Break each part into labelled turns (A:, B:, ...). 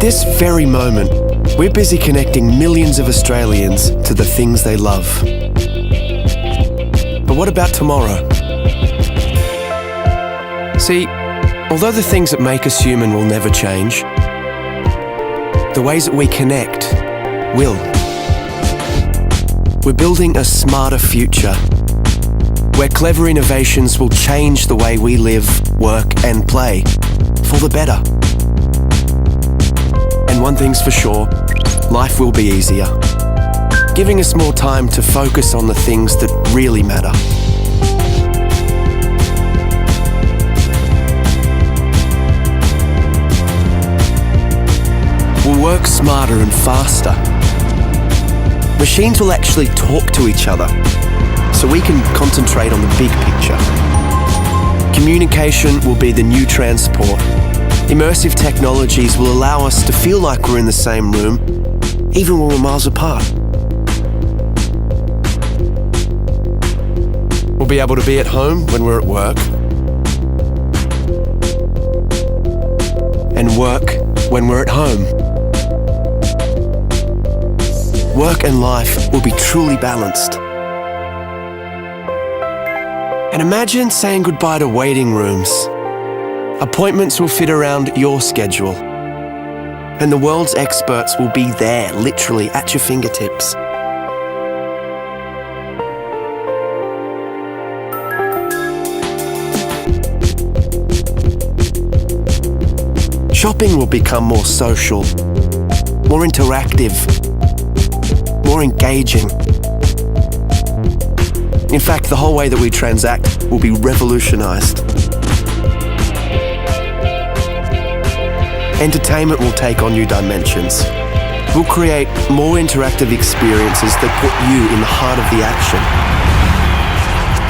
A: this very moment, we're busy connecting millions of Australians to the things they love. But what about tomorrow? See, although the things that make us human will never change, the ways that we connect will. We're building a smarter future where clever innovations will change the way we live, work and play for the better. And one thing's for sure, life will be easier, giving us more time to focus on the things that really matter. We'll work smarter and faster. Machines will actually talk to each other, so we can concentrate on the big picture. Communication will be the new transport. Immersive technologies will allow us to feel like we're in the same room, even when we're miles apart. We'll be able to be at home when we're at work, and work when we're at home. Work and life will be truly balanced. And imagine saying goodbye to waiting rooms. Appointments will fit around your schedule. And the world's experts will be there, literally at your fingertips. Shopping will become more social, more interactive, more engaging. In fact, the whole way that we transact will be revolutionized. Entertainment will take on new dimensions. We'll create more interactive experiences that put you in the heart of the action.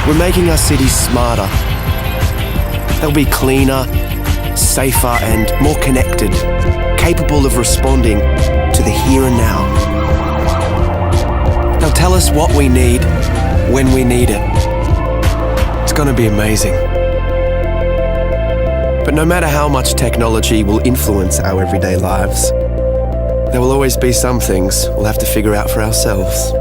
A: We're making our cities smarter. They'll be cleaner, safer, and more connected, capable of responding to the here and now. They'll tell us what we need, when we need it. It's going to be amazing. But no matter how much technology will influence our everyday lives, there will always be some things we'll have to figure out for ourselves.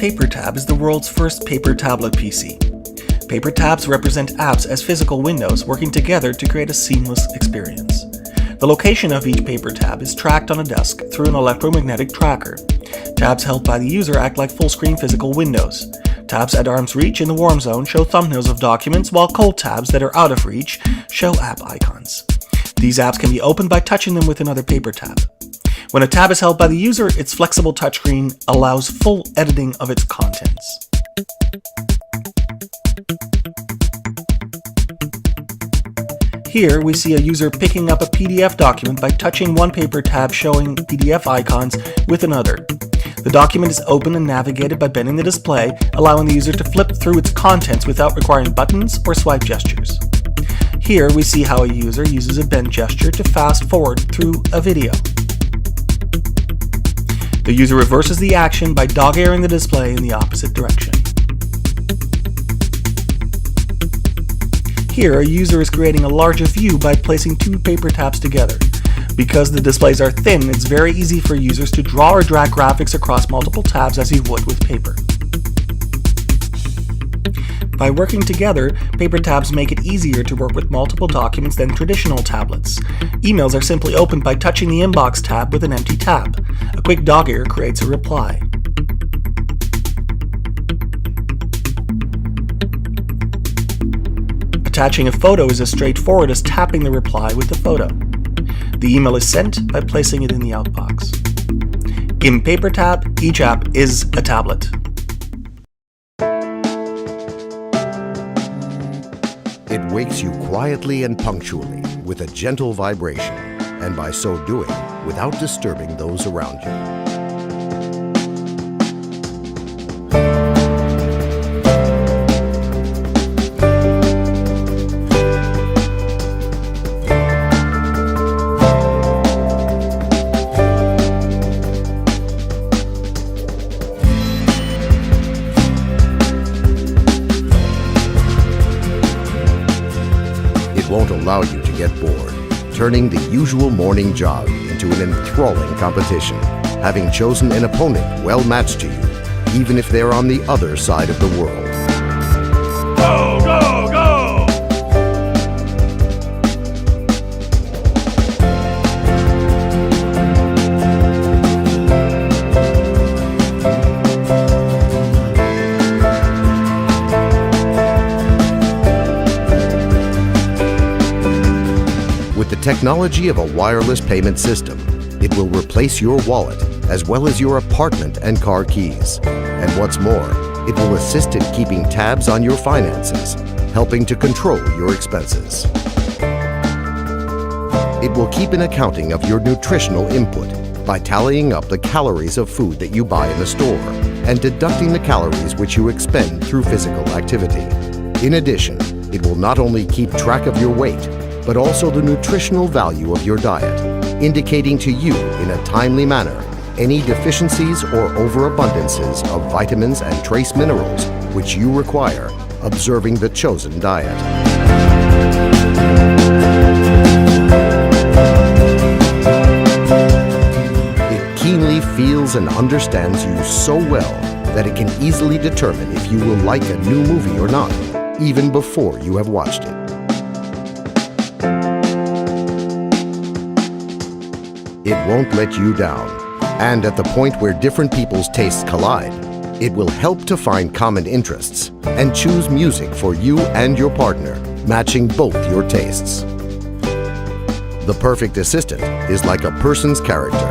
B: PaperTab is the world's first paper tablet PC. Paper tabs represent apps as physical windows working together to create a seamless experience. The location of each paper tab is tracked on a desk through an electromagnetic tracker. Tabs held by the user act like full-screen physical windows. Tabs at arm's reach in the warm zone show thumbnails of documents, while cold tabs that are out of reach show app icons. These apps can be opened by touching them with another paper tab. When a tab is held by the user, its flexible touchscreen allows full editing of its contents. Here we see a user picking up a PDF document by touching one paper tab showing PDF icons with another. The document is opened and navigated by bending the display, allowing the user to flip through its contents without requiring buttons or swipe gestures. Here we see how a user uses a bend gesture to fast forward through a video. The user reverses the action by dog-earing the display in the opposite direction. Here, a user is creating a larger view by placing two paper tabs together. Because the displays are thin, it's very easy for users to draw or drag graphics across multiple tabs as you would with paper. By working together, paper tabs make it easier to work with multiple documents than traditional tablets. Emails are simply opened by touching the inbox tab with an empty tab. A quick dog-ear creates a reply. Attaching a photo is as straightforward as tapping the reply with the photo. The email is sent by placing it in the outbox. In PaperTab, each app is a tablet.
C: It wakes you quietly and punctually with a gentle vibration, and by so doing, without disturbing those around you. It won't allow you to get bored, turning the usual morning jog into an enthralling competition, having chosen an opponent well matched to you, even if they're on the other side of the world.
D: Go, go, go!
C: With the technology of a wireless payment system, it will replace your wallet as well as your apartment and car keys. And what's more, it will assist in keeping tabs on your finances, helping to control your expenses. It will keep an accounting of your nutritional input by tallying up the calories of food that you buy in the store and deducting the calories which you expend through physical activity. In addition, it will not only keep track of your weight, but also the nutritional value of your diet, indicating to you in a timely manner any deficiencies or overabundances of vitamins and trace minerals which you require, observing the chosen diet. It keenly feels and understands you so well that it can easily determine if you will like a new movie or not, even before you have watched it. It won't let you down. And at the point where different people's tastes collide, it will help to find common interests and choose music for you and your partner, matching both your tastes. The perfect assistant is like a person's character.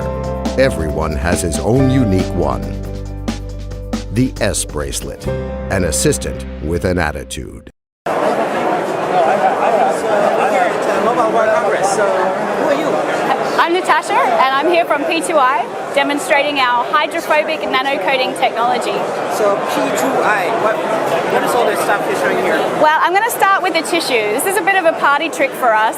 C: Everyone has his own unique one. The S bracelet, an assistant with an attitude.
E: Mobile World Congress. So, who are you?
F: I'm Natasha, and I'm here from P2I, demonstrating our hydrophobic nanocoating technology.
E: So, P2I, what is all this stuff you're showing here?
F: Well, I'm going to start with the tissue. This is a bit of a party trick for us.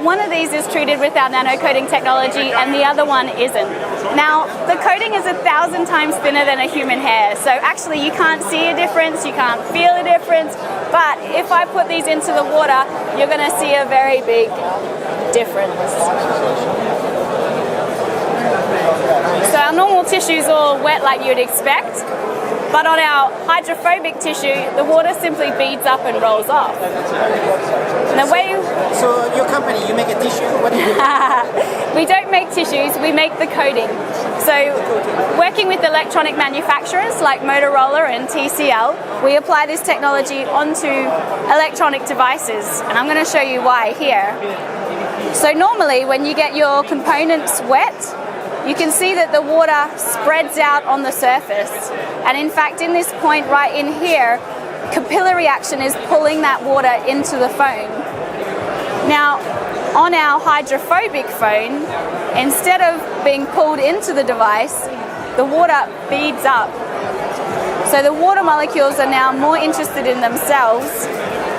F: One of these is treated with our nanocoating technology, and the other one isn't. Now, the coating is 1,000 times thinner than a human hair, so actually you can't see a difference, you can't feel a difference, but if I put these into the water, you're going to see a very big difference. So our normal tissue is all wet like you'd expect, but on our hydrophobic tissue, the water simply beads up and rolls off. And the way
E: So your company, you make a tissue? What do you do?
F: we don't make tissues, we make the coating. So working with electronic manufacturers like Motorola and TCL, we apply this technology onto electronic devices, and I'm going to show you why here. So normally when you get your components wet, you can see that the water spreads out on the surface. And in fact, in this point right in here, capillary action is pulling that water into the phone. Now, on our hydrophobic phone, instead of being pulled into the device, the water beads up. So the water molecules are now more interested in themselves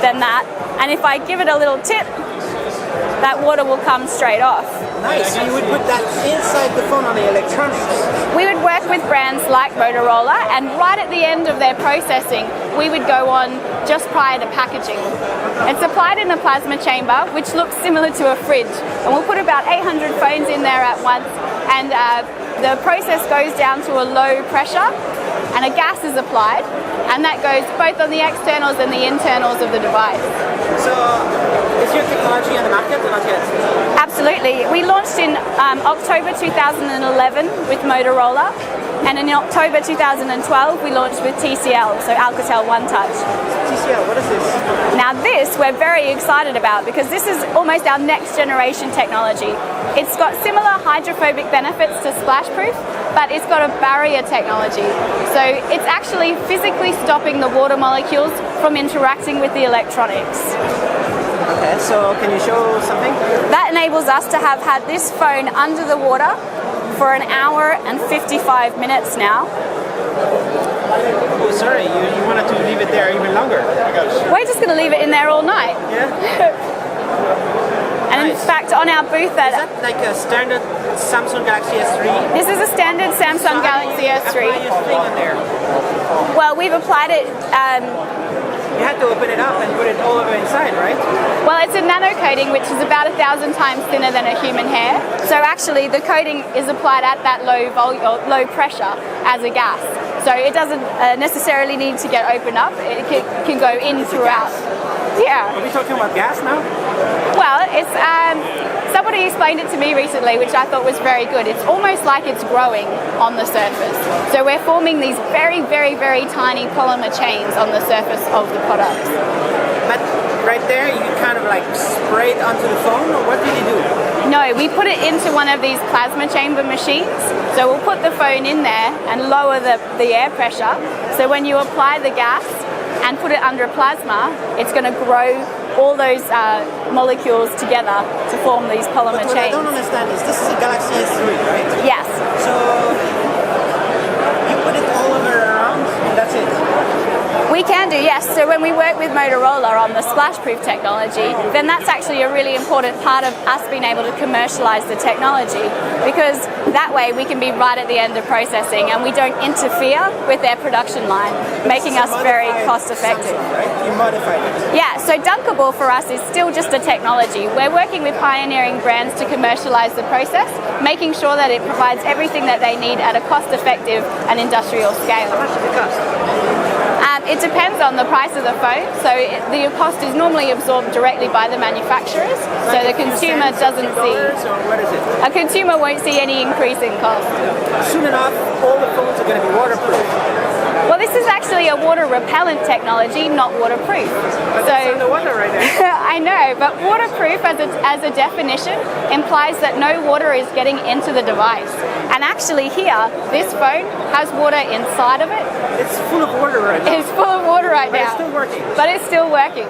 F: than that. And if I give it a little tip, that water will come straight off.
E: Nice. So you would put that inside the phone on the electronics.
F: We would work with brands like Motorola, and right at the end of their processing, we would go on just prior to packaging. It's applied in a plasma chamber, which looks similar to a fridge, and we'll put about 800 phones in there at once, and the process goes down to a low pressure, and a gas is applied, and that goes both on the externals and the internals of the device.
E: So, is your technology on the market or not yet?
F: Absolutely. We launched in October 2011 with Motorola, and in October 2012 we launched with TCL, so Alcatel One Touch.
E: TCL, what is this?
F: Now this we're very excited about because this is almost our next generation technology. It's got similar hydrophobic benefits to splashproof, but it's got a barrier technology. So it's actually physically stopping the water molecules from interacting with the electronics.
E: Okay, so can you show something?
F: That enables us to have had this phone under the water for 1 hour and 55 minutes now.
E: Oh, sorry, you wanted to leave it there even longer.
F: We're just going to leave it in there all night.
E: Yeah?
F: And in fact, on our booth
E: Is that like a standard Samsung Galaxy S3?
F: this is a standard Samsung Galaxy
E: Apply
F: S3.
E: your thing on there.
F: Well, we've applied it
E: you had to open it up and put it all over inside, right?
F: Well, it's a nano coating, which is about 1,000 times thinner than a human hair. So actually, the coating is applied at that low pressure as a gas. So it doesn't necessarily need to get opened up. It can go in throughout. Yeah.
E: Are we talking about gas now?
F: Well, it's somebody explained it to me recently, which I thought was very good. It's almost like it's growing on the surface. So we're forming these very, very, very tiny polymer chains on the surface of the products.
E: But right there, you kind of like spray it onto the phone, or what did you do?
F: No, we put it into one of these plasma chamber machines. So we'll put the phone in there and lower the air pressure. So when you apply the gas and put it under plasma, it's going to grow all those molecules together to form these polymer
E: But what
F: chains.
E: I don't understand is this is a Galaxy S3, right?
F: Yes.
E: So you put it all over around, and that's it.
F: We can do, yes. So when we work with Motorola on the splash-proof technology, then that's actually a really important part of us being able to commercialize the technology, because that way we can be right at the end of processing and we don't interfere with their production line, making us very cost-effective.
E: Right? You modified it.
F: Yeah, so Dunkable for us is still just a technology. We're working with pioneering brands to commercialize the process, making sure that it provides everything that they need at a cost-effective and industrial scale.
E: How much does it cost?
F: It depends on the price of the phone, so the cost is normally absorbed directly by the manufacturers, so the consumer doesn't see.
E: Or what is it?
F: A consumer won't see any increase in cost.
E: Soon enough, all the phones are going to be waterproof.
F: Well, this is actually a water repellent technology, not waterproof.
E: But it's underwater right now.
F: I know, but waterproof as a definition implies that no water is getting into the device. And actually here, this phone has water inside of it.
E: It's full of water right now.
F: It's full of water right
E: But
F: now.
E: it's still working.
F: But it's still working.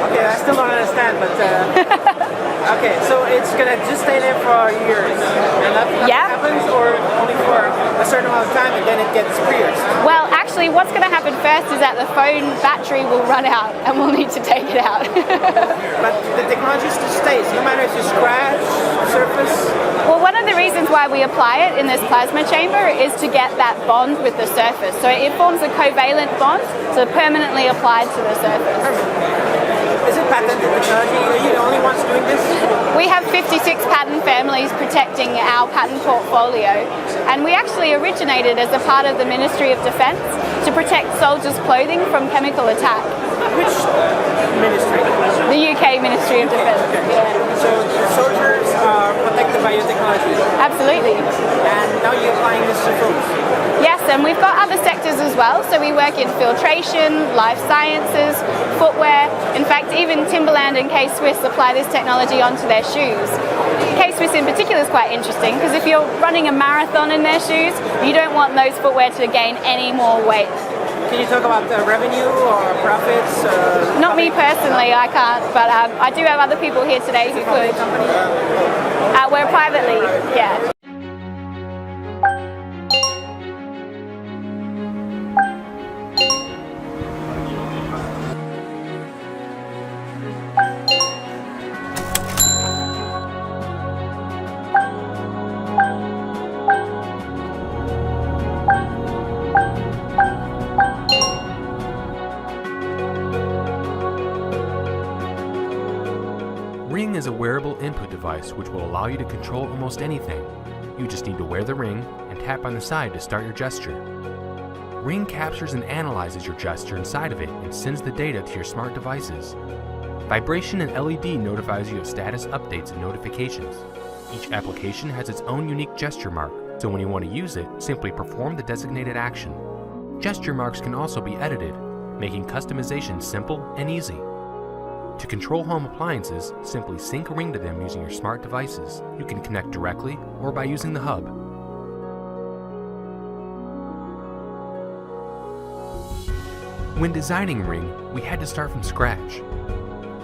E: Okay, I still don't understand, but okay, so it's gonna just stay there for years, and nothing happens, or only for a certain amount of time, and then it gets pierced.
F: Well, actually, what's going to happen first is that the phone battery will run out, and we'll need to take it out.
E: But the technology still stays, no matter if you scratch the surface.
F: Well, one of the reasons why we apply it in this plasma chamber is to get that bond with the surface. So it forms a covalent bond, so permanently applied to the surface.
E: Is it patented technology? Are you the only ones doing this?
F: We have 56 patent families protecting our patent portfolio, and we actually originated as a part of the Ministry of Defence to protect soldiers' clothing from chemical attack.
E: Which ministry?
F: The UK Ministry of Defence.
E: Okay.
F: Yeah.
E: So the soldiers are protected by your technology,
F: Absolutely.
E: and now you're applying this to phones.
F: Yes, and we've got other sectors as well. So we work in filtration, life sciences, footwear. In fact, even Timberland and K-Swiss apply this technology onto their shoes. K-Swiss in particular is quite interesting because if you're running a marathon in their shoes, you don't want those footwear to gain any more weight.
E: Can you talk about revenue or profits?
F: Not me personally, I can't, but I do have other people here today who could.
E: Company?
F: We're privately, yeah.
G: Ring is a wearable input device which will allow you to control almost anything. You just need to wear the ring and tap on the side to start your gesture. Ring captures and analyzes your gesture inside of it and sends the data to your smart devices. Vibration and LED notifies you of status updates and notifications. Each application has its own unique gesture mark, so when you want to use it, simply perform the designated action. Gesture marks can also be edited, making customization simple and easy. To control home appliances, simply sync a ring to them using your smart devices. You can connect directly or by using the hub. When designing Ring, we had to start from scratch.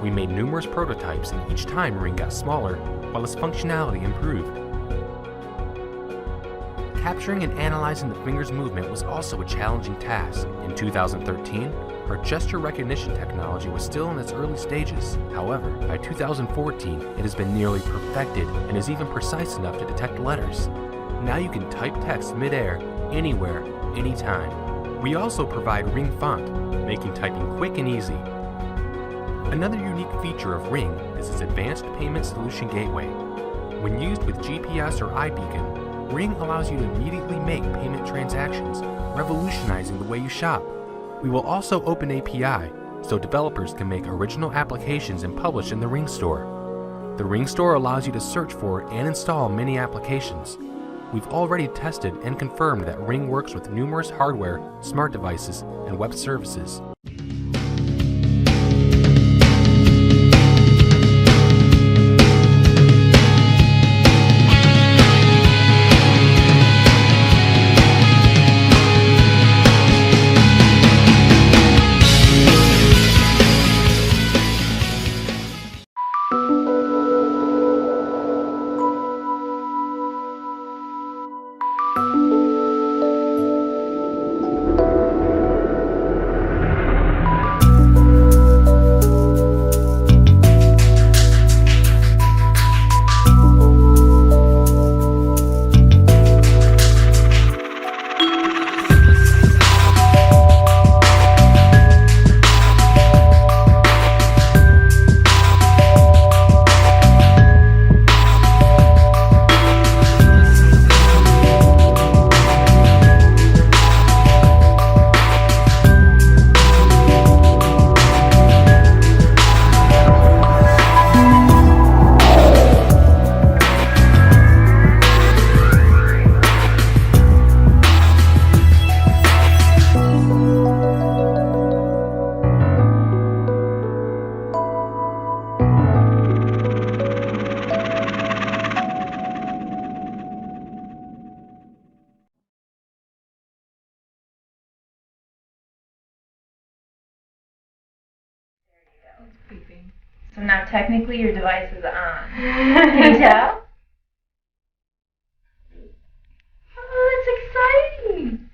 G: We made numerous prototypes and each time Ring got smaller while its functionality improved. Capturing and analyzing the finger's movement was also a challenging task. In 2013, our gesture recognition technology was still in its early stages. However, by 2014, it has been nearly perfected and is even precise enough to detect letters. Now you can type text mid-air, anywhere, anytime. We also provide Ring font, making typing quick and easy. Another unique feature of Ring is its advanced payment solution gateway. When used with GPS or iBeacon, Ring allows you to immediately make payment transactions, revolutionizing the way you shop. We will also open API, so developers can make original applications and publish in the Ring Store. The Ring Store allows you to search for and install many applications. We've already tested and confirmed that Ring works with numerous hardware, smart devices, and web services.
H: So now technically your device is on. Can you tell? Oh, that's exciting!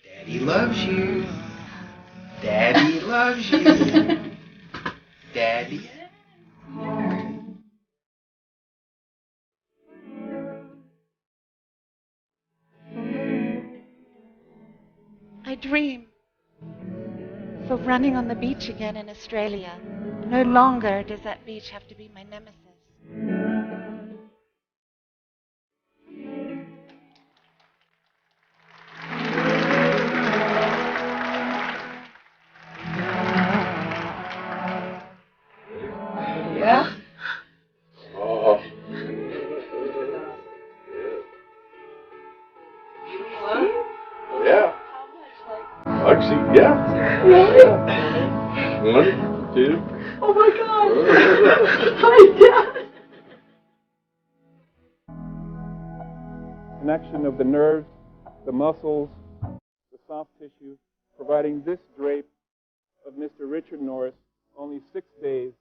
I: Daddy loves you. Daddy loves you. Daddy.
J: I dream of running on the beach again in Australia. No longer does that beach have to be my nemesis.
I: Yeah? Oh. Yeah. Actually, yeah. Really? 1, 2.
J: Oh my God! Hi, Dad!
K: Connection of the nerves, the muscles, the soft tissue, providing this drape of Mr. Richard Norris only 6 days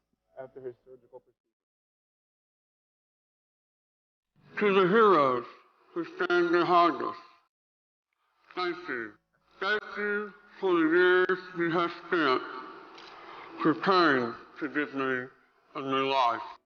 K: after his surgical procedure.
L: To the heroes who stand behind us, thank you. Thank you for the years you have spent preparing to give me a new life.